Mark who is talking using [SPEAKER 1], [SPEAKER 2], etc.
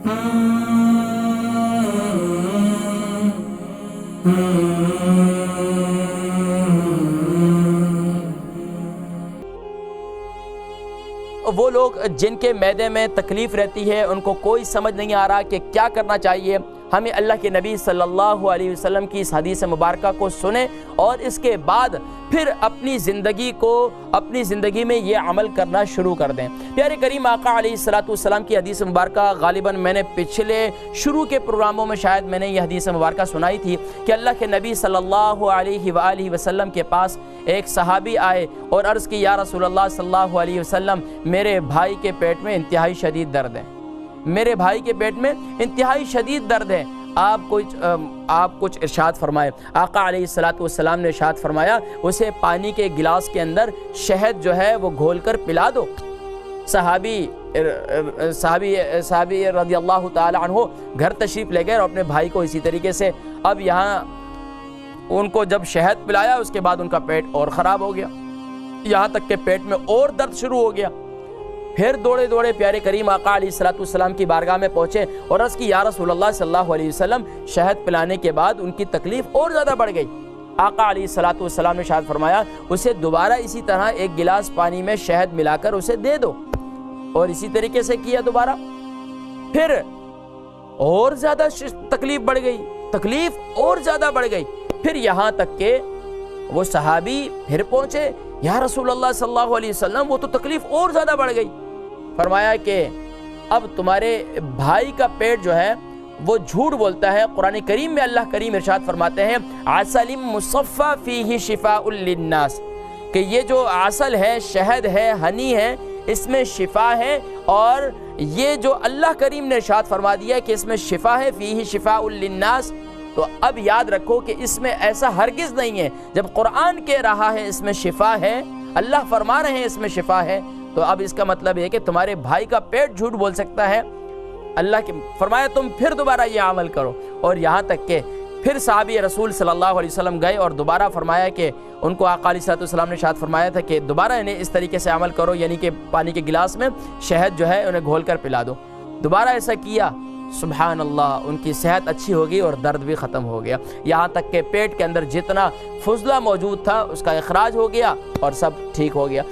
[SPEAKER 1] وہ لوگ جن کے معدے میں تکلیف رہتی ہے، ان کو کوئی سمجھ نہیں آ رہا کہ کیا کرنا چاہیے، ہمیں اللہ کے نبی صلی اللہ علیہ وسلم کی اس حدیث مبارکہ کو سنیں اور اس کے بعد پھر اپنی زندگی میں یہ عمل کرنا شروع کر دیں۔ پیارے کریم آقا علیہ السلام کی حدیث مبارکہ غالباً میں نے پچھلے شروع کے پروگراموں میں شاید میں نے یہ حدیث مبارکہ سنائی تھی کہ اللہ کے نبی صلی اللہ علیہ وآلہ وسلم کے پاس ایک صحابی آئے اور عرض کی، یا رسول اللہ صلی اللہ علیہ وسلم، میرے بھائی کے پیٹ میں انتہائی شدید درد ہے، میرے بھائی کے پیٹ میں انتہائی شدید درد ہے، آپ کچھ ارشاد فرمائے۔ آقا علیہ السلام نے ارشاد فرمایا، اسے پانی کے گلاس کے اندر شہد جو ہے وہ گھول کر پلا دو۔ صحابی رضی اللہ تعالی عنہ گھر تشریف لے گئے اور اپنے بھائی کو اسی طریقے سے، اب یہاں ان کو جب شہد پلایا اس کے بعد ان کا پیٹ اور خراب ہو گیا، یہاں تک کہ پیٹ میں اور درد شروع ہو گیا۔ پھر دوڑے دوڑے پیارے کریم آقا علیہ السلام کی بارگاہ میں پہنچے اور عرض کی، یا رسول اللہ صلی اللہ علیہ وسلم، شہد پلانے کے بعد ان کی تکلیف اور زیادہ بڑھ گئی۔ آقا علیہ السلام نے ارشاد فرمایا، اسے دوبارہ اسی طرح ایک گلاس پانی میں شہد ملا کر اسے دے دو، اور اسی طریقے سے کیا دوبارہ، پھر اور زیادہ تکلیف بڑھ گئی، تکلیف اور زیادہ بڑھ گئی، پھر یہاں تک کہ وہ صحابی پھر پہنچے، یا رسول اللہ صلی اللہ علیہ وسلم، وہ تو تکلیف اور زیادہ بڑھ گئی۔ فرمایا کہ اب تمہارے بھائی کا پیٹ جو ہے وہ جھوٹ بولتا ہے۔ قرآن کریم میں اللہ کریم ارشاد فرماتے ہیں، عسل مصفى فیہ شفاء للناس، کہ یہ جو عسل ہے، شہد ہے، ہنی ہے، اس میں شفا ہے، اور یہ جو اللہ کریم نے ارشاد فرما دیا کہ اس میں شفا ہے، فیہ شفاء للناس، تو اب یاد رکھو کہ اس میں ایسا ہرگز نہیں ہے، جب قرآن کہہ رہا ہے اس میں شفا ہے، اللہ فرما رہے ہیں اس میں شفا ہے، تو اب اس کا مطلب ہے کہ تمہارے بھائی کا پیٹ جھوٹ بول سکتا ہے۔ اللہ کے فرمایا تم پھر دوبارہ یہ عمل کرو، اور یہاں تک کہ پھر صحابی رسول صلی اللہ علیہ وسلم گئے اور دوبارہ فرمایا کہ ان کو آقا علیہ السلام نے ارشاد فرمایا تھا کہ دوبارہ انہیں اس طریقے سے عمل کرو، یعنی کہ پانی کے گلاس میں شہد جو ہے انہیں گھول کر پلا دو۔ دوبارہ ایسا کیا، سبحان اللہ، ان کی صحت اچھی ہوگی اور درد بھی ختم ہو گیا، یہاں تک کہ پیٹ کے اندر جتنا فضلہ موجود تھا اس کا اخراج ہو گیا اور سب ٹھیک ہو گیا۔